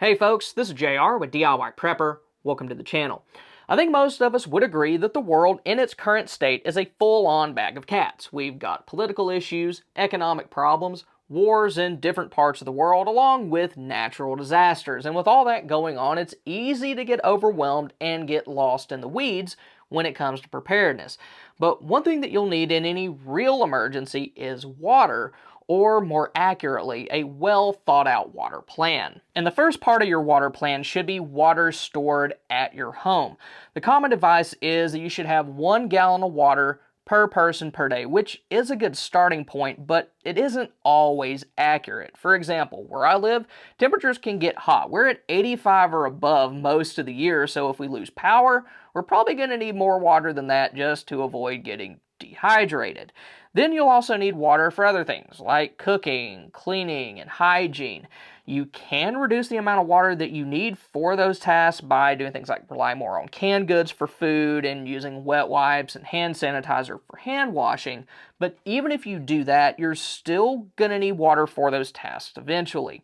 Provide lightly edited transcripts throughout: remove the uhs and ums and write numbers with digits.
Hey folks, this is JR with DIY Prepper. Welcome to the channel. I think most of us would agree that the world in its current state is a full-on bag of cats. We've got political issues, economic problems, wars in different parts of the world, along with natural disasters. And with all that going on, it's easy to get overwhelmed and get lost in the weeds when it comes to preparedness. But one thing that you'll need in any real emergency is water, or more accurately, a well thought out water plan. And the first part of your water plan should be water stored at your home. The common advice is that you should have 1 gallon of water per person per day, which is a good starting point, but it isn't always accurate. For example, where I live, temperatures can get hot. We're at 85 or above most of the year, so if we lose power, we're probably going to need more water than that just to avoid getting dehydrated. Then you'll also need water for other things like cooking, cleaning, and hygiene. You can reduce the amount of water that you need for those tasks by doing things like rely more on canned goods for food and using wet wipes and hand sanitizer for hand washing. But even if you do that, you're still going to need water for those tasks eventually.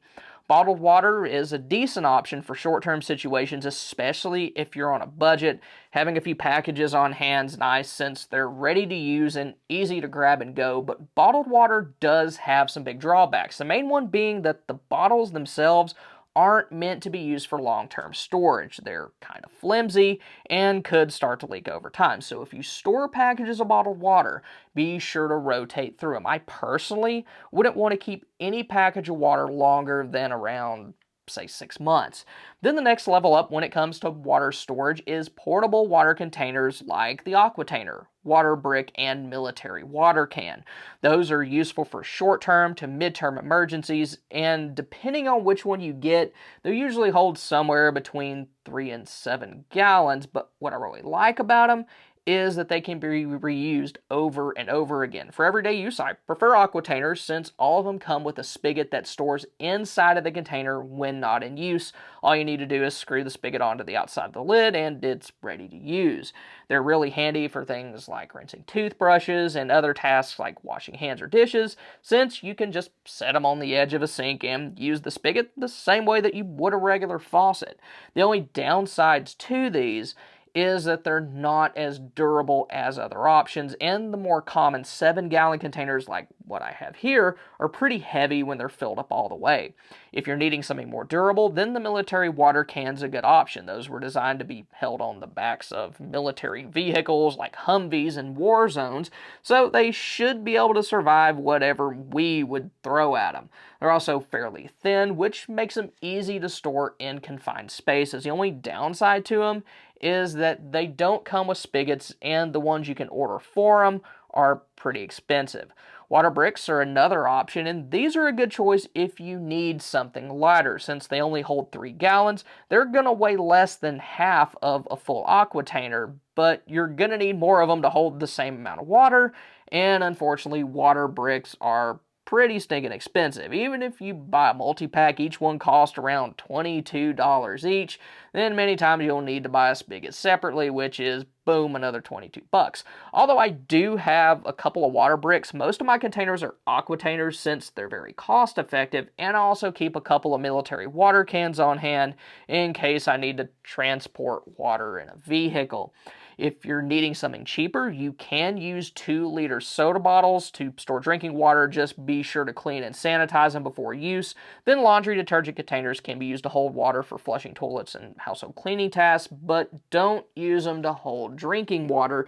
Bottled water is a decent option for short-term situations, especially if you're on a budget. Having a few packages on hand is nice since they're ready to use and easy to grab and go, but bottled water does have some big drawbacks. The main one being that the bottles themselves aren't meant to be used for long-term storage. They're kind of flimsy and could start to leak over time. So if you store packages of bottled water, be sure to rotate through them. I personally wouldn't want to keep any package of water longer than around, say, 6 months. Then the next level up when it comes to water storage is portable water containers like the Aquatainer, water brick, and military water can. Those are useful for short-term to mid-term emergencies, and depending on which one you get, they usually hold somewhere between 3 and 7 gallons, but what I really like about them is that they can be reused over and over again. For everyday use, I prefer Aquatainers since all of them come with a spigot that stores inside of the container when not in use. All you need to do is screw the spigot onto the outside of the lid and it's ready to use. They're really handy for things like rinsing toothbrushes and other tasks like washing hands or dishes, since you can just set them on the edge of a sink and use the spigot the same way that you would a regular faucet. The only downsides to these is that they're not as durable as other options, and the more common 7-gallon containers like what I have here are pretty heavy when they're filled up all the way. If you're needing something more durable, then the military water can's a good option. Those were designed to be held on the backs of military vehicles like Humvees in war zones, so they should be able to survive whatever we would throw at them. They're also fairly thin, which makes them easy to store in confined spaces. The only downside to them is that they don't come with spigots, and the ones you can order for them are pretty expensive. Water bricks are another option, and these are a good choice if you need something lighter. Since they only hold 3 gallons, they're going to weigh less than half of a full Aquatainer, but you're going to need more of them to hold the same amount of water, and unfortunately, water bricks are pretty stinking expensive. Even if you buy a multi-pack, each one costs around $22 each, then many times you'll need to buy a spigot separately, which is, boom, another 22 bucks. Although I do have a couple of water bricks, most of my containers are Aquatainers since they're very cost effective, and I also keep a couple of military water cans on hand in case I need to transport water in a vehicle. If you're needing something cheaper, you can use 2-liter soda bottles to store drinking water. Just be sure to clean and sanitize them before use. Then laundry detergent containers can be used to hold water for flushing toilets and household cleaning tasks, but don't use them to hold drinking water,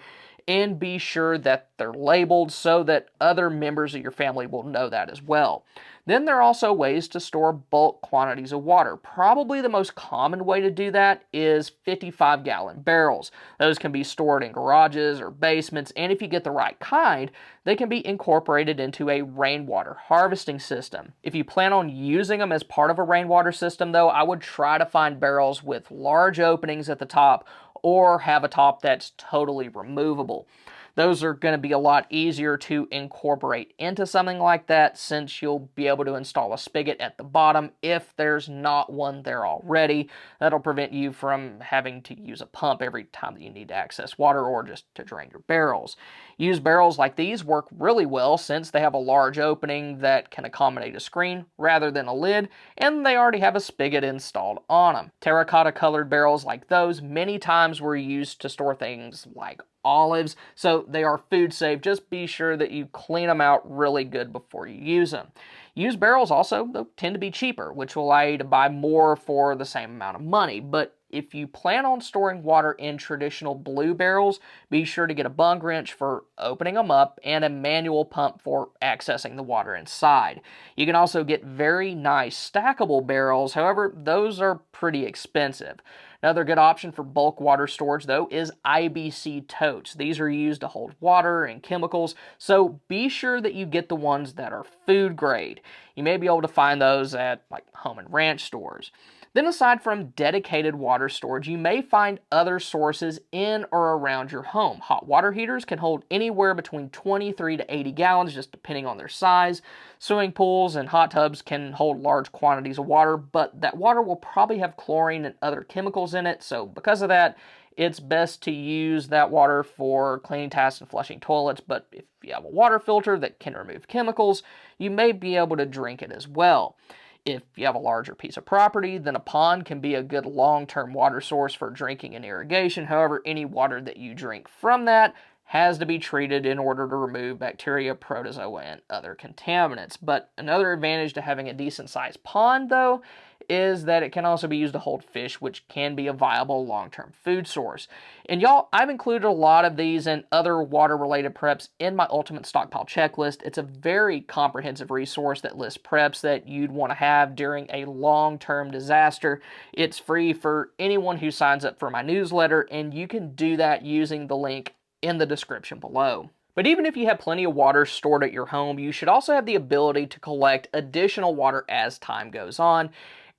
and be sure that they're labeled so that other members of your family will know that as well. Then there are also ways to store bulk quantities of water. Probably the most common way to do that is 55-gallon barrels. Those can be stored in garages or basements, and if you get the right kind, they can be incorporated into a rainwater harvesting system. If you plan on using them as part of a rainwater system, though, I would try to find barrels with large openings at the top or have a top that's totally removable. Those are going to be a lot easier to incorporate into something like that, since you'll be able to install a spigot at the bottom if there's not one there already. That'll prevent you from having to use a pump every time that you need to access water or just to drain your barrels. Used barrels like these work really well since they have a large opening that can accommodate a screen rather than a lid, and they already have a spigot installed on them. Terracotta colored barrels like those many times were used to store things like olives, so they are food safe. Just be sure that you clean them out really good before you use them. Used barrels also, though, tend to be cheaper, which will allow you to buy more for the same amount of money. But if you plan on storing water in traditional blue barrels, be sure to get a bung wrench for opening them up and a manual pump for accessing the water inside. You can also get very nice stackable barrels, however, those are pretty expensive. Another good option for bulk water storage, though, is IBC totes. These are used to hold water and chemicals, so be sure that you get the ones that are food grade. You may be able to find those at like home and ranch stores. Then aside from dedicated water storage, you may find other sources in or around your home. Hot water heaters can hold anywhere between 23 to 80 gallons, just depending on their size. Swimming pools and hot tubs can hold large quantities of water, but that water will probably have chlorine and other chemicals in it, so because of that, it's best to use that water for cleaning tasks and flushing toilets. But if you have a water filter that can remove chemicals, you may be able to drink it as well. If you have a larger piece of property, then a pond can be a good long-term water source for drinking and irrigation. However, any water that you drink from that has to be treated in order to remove bacteria, protozoa, and other contaminants. But another advantage to having a decent-sized pond, though, is that it can also be used to hold fish, which can be a viable long-term food source. And y'all, I've included a lot of these and other water-related preps in my Ultimate Stockpile Checklist. It's a very comprehensive resource that lists preps that you'd want to have during a long-term disaster. It's free for anyone who signs up for my newsletter, and you can do that using the link in the description below. But even if you have plenty of water stored at your home, you should also have the ability to collect additional water as time goes on.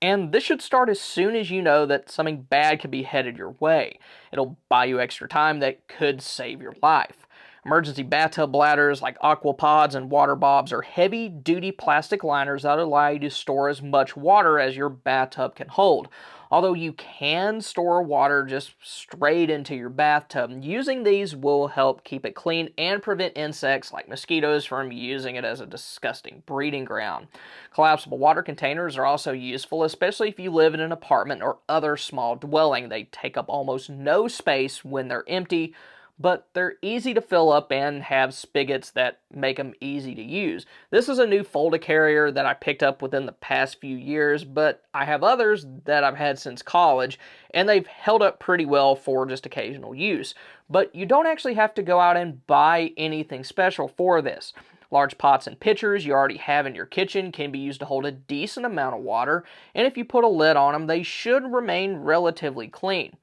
And this should start as soon as you know that something bad could be headed your way. It'll buy you extra time that could save your life. Emergency bathtub bladders like aquapods and water bobs are heavy-duty plastic liners that allow you to store as much water as your bathtub can hold. Although you can store water just straight into your bathtub, using these will help keep it clean and prevent insects like mosquitoes from using it as a disgusting breeding ground. Collapsible water containers are also useful, especially if you live in an apartment or other small dwelling. They take up almost no space when they're empty, but they're easy to fill up and have spigots that make them easy to use. This is a new folder carrier that I picked up within the past few years, but I have others that I've had since college, and they've held up pretty well for just occasional use. But you don't actually have to go out and buy anything special for this. Large pots and pitchers you already have in your kitchen can be used to hold a decent amount of water, and if you put a lid on them, they should remain relatively clean.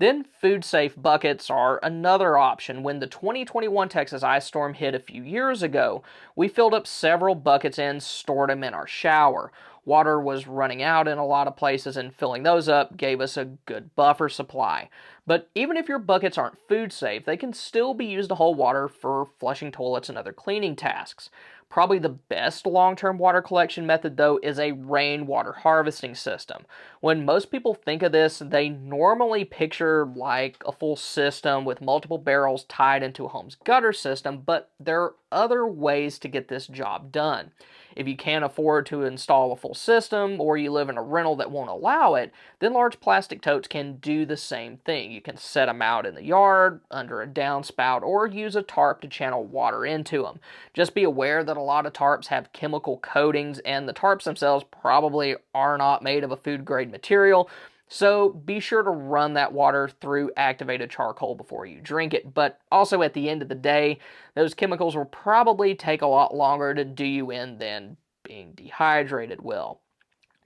Then food-safe buckets are another option. When the 2021 Texas ice storm hit a few years ago, we filled up several buckets and stored them in our shower. Water was running out in a lot of places, and filling those up gave us a good buffer supply. But even if your buckets aren't food safe, they can still be used to hold water for flushing toilets and other cleaning tasks. Probably the best long-term water collection method, though, is a rainwater harvesting system. When most people think of this, they normally picture like a full system with multiple barrels tied into a home's gutter system, but there are other ways to get this job done. If you can't afford to install a full system, or you live in a rental that won't allow it, then large plastic totes can do the same thing. You can set them out in the yard, under a downspout, or use a tarp to channel water into them. Just be aware that a lot of tarps have chemical coatings, and the tarps themselves probably are not made of a food-grade material, so be sure to run that water through activated charcoal before you drink it. But also at the end of the day, those chemicals will probably take a lot longer to do you in than being dehydrated will.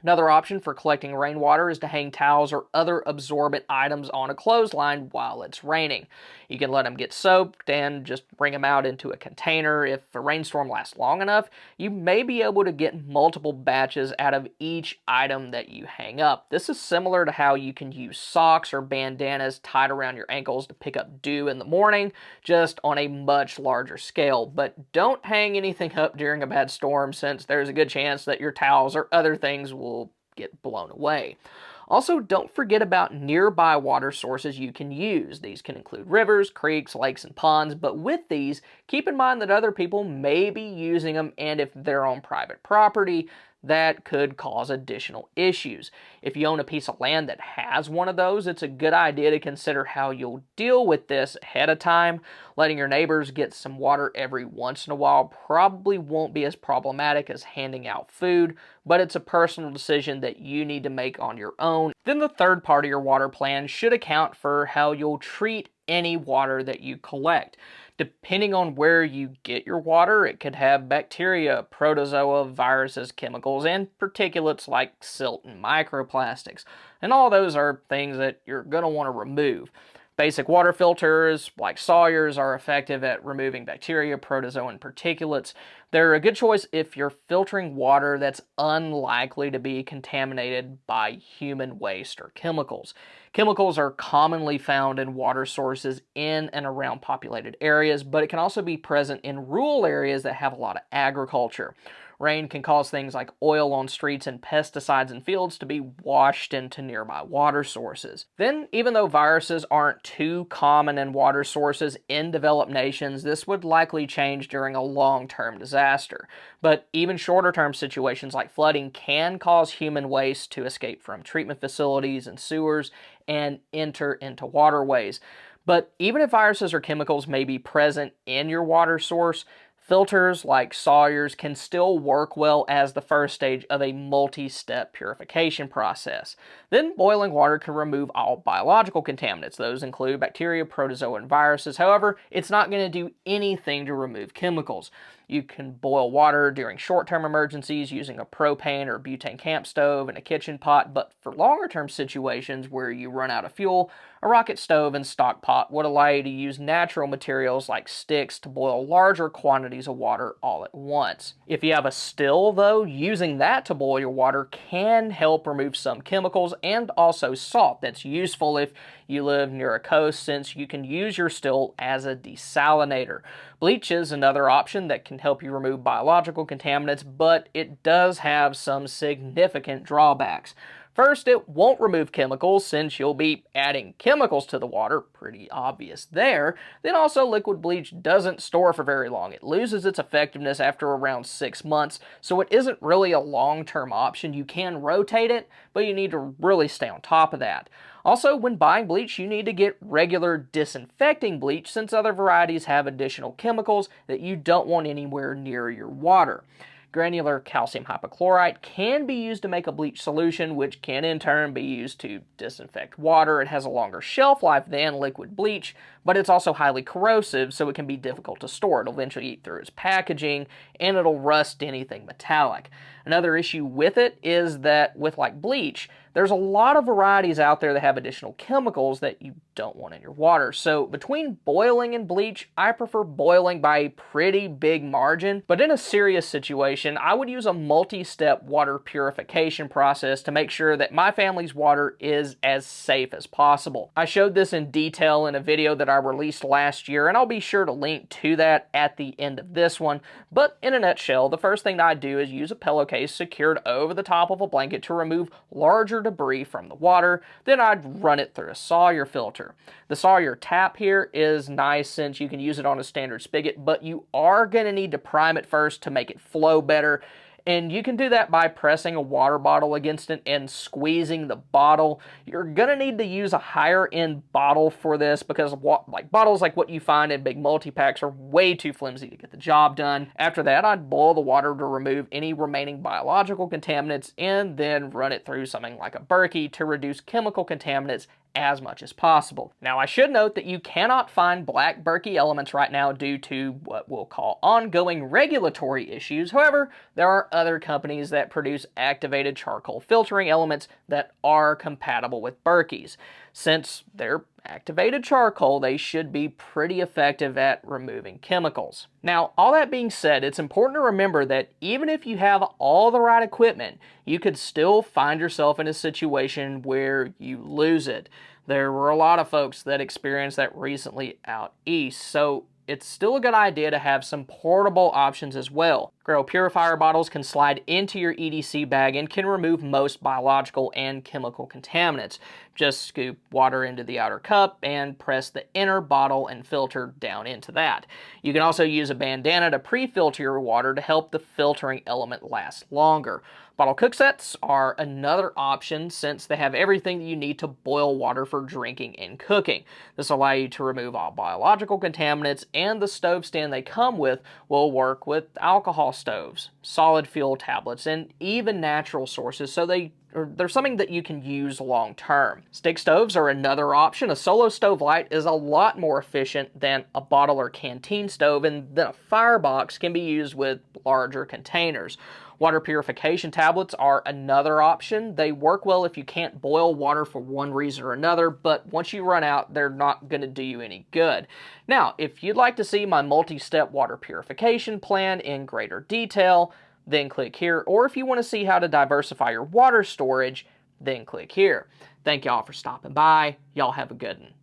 Another option for collecting rainwater is to hang towels or other absorbent items on a clothesline while it's raining. You can let them get soaked and just bring them out into a container. If a rainstorm lasts long enough, you may be able to get multiple batches out of each item that you hang up. This is similar to how you can use socks or bandanas tied around your ankles to pick up dew in the morning, just on a much larger scale. But don't hang anything up during a bad storm, since there's a good chance that your towels or other things will get blown away. Also, don't forget about nearby water sources you can use. These can include rivers, creeks, lakes, and ponds, but with these, keep in mind that other people may be using them, and if they're on private property, that could cause additional issues. If you own a piece of land that has one of those, it's a good idea to consider how you'll deal with this ahead of time. Letting your neighbors get some water every once in a while probably won't be as problematic as handing out food, but it's a personal decision that you need to make on your own. Then the third part of your water plan should account for how you'll treat any water that you collect. Depending on where you get your water, it could have bacteria, protozoa, viruses, chemicals, and particulates like silt and microplastics. And all those are things that you're going to want to remove. Basic water filters like Sawyer's are effective at removing bacteria, protozoa, and particulates. They're a good choice if you're filtering water that's unlikely to be contaminated by human waste or chemicals. Chemicals are commonly found in water sources in and around populated areas, but it can also be present in rural areas that have a lot of agriculture. Rain can cause things like oil on streets and pesticides in fields to be washed into nearby water sources. Then, even though viruses aren't too common in water sources in developed nations, this would likely change during a long-term disaster. But even shorter-term situations like flooding can cause human waste to escape from treatment facilities and sewers and enter into waterways. But even if viruses or chemicals may be present in your water source, filters like Sawyer's can still work well as the first stage of a multi-step purification process. Then boiling water can remove all biological contaminants. Those include bacteria, protozoa, and viruses. However, it's not going to do anything to remove chemicals. You can boil water during short-term emergencies using a propane or butane camp stove and a kitchen pot, but for longer-term situations where you run out of fuel, a rocket stove and stock pot would allow you to use natural materials like sticks to boil larger quantities of water all at once. If you have a still, though, using that to boil your water can help remove some chemicals and also salt. That's useful if you live near a coast, since you can use your still as a desalinator. Bleach is another option that can help you remove biological contaminants, but it does have some significant drawbacks. First, it won't remove chemicals since you'll be adding chemicals to the water, pretty obvious there. Then also, liquid bleach doesn't store for very long. It loses its effectiveness after around 6 months, so it isn't really a long-term option. You can rotate it, but you need to really stay on top of that. Also, when buying bleach, you need to get regular disinfecting bleach, since other varieties have additional chemicals that you don't want anywhere near your water. Granular calcium hypochlorite can be used to make a bleach solution, which can in turn be used to disinfect water. It has a longer shelf life than liquid bleach, but it's also highly corrosive, so it can be difficult to store. It'll eventually eat through its packaging, and it'll rust anything metallic. Another issue with it is that with like bleach, there's a lot of varieties out there that have additional chemicals that you don't want in your water. So between boiling and bleach, I prefer boiling by a pretty big margin. But in a serious situation, I would use a multi-step water purification process to make sure that my family's water is as safe as possible. I showed this in detail in a video that I released last year, and I'll be sure to link to that at the end of this one. But in a nutshell, the first thing that I do is use a pillowcase secured over the top of a blanket to remove larger debris from the water. Then I'd run it through a Sawyer filter. The Sawyer tap here is nice since you can use it on a standard spigot, but you are going to need to prime it first to make it flow better. And you can do that by pressing a water bottle against it and squeezing the bottle. You're going to need to use a higher end bottle for this because bottles like what you find in big multi-packs are way too flimsy to get the job done. After that, I'd boil the water to remove any remaining biological contaminants and then run it through something like a Berkey to reduce chemical contaminants as much as possible. Now, I should note that you cannot find black Berkey elements right now due to what we'll call ongoing regulatory issues. However, there are other companies that produce activated charcoal filtering elements that are compatible with Berkeys. Since they're activated charcoal, they should be pretty effective at removing chemicals. Now, all that being said, it's important to remember that even if you have all the right equipment, you could still find yourself in a situation where you lose it. There were a lot of folks that experienced that recently out east, so it's still a good idea to have some portable options as well. Grail purifier bottles can slide into your EDC bag and can remove most biological and chemical contaminants. Just scoop water into the outer cup and press the inner bottle and filter down into that. You can also use a bandana to pre-filter your water to help the filtering element last longer. Bottle cook sets are another option since they have everything that you need to boil water for drinking and cooking. This will allow you to remove all biological contaminants, and the stove stand they come with will work with alcohol stoves, solid fuel tablets, and even natural sources, so they're something that you can use long term. Stick stoves are another option. A solo stove light is a lot more efficient than a bottle or canteen stove, and then a firebox can be used with larger containers. Water purification tablets are another option. They work well if you can't boil water for one reason or another, but once you run out, they're not going to do you any good. Now, if you'd like to see my multi-step water purification plan in greater detail, then click here. Or if you want to see how to diversify your water storage, then click here. Thank y'all for stopping by. Y'all have a good one.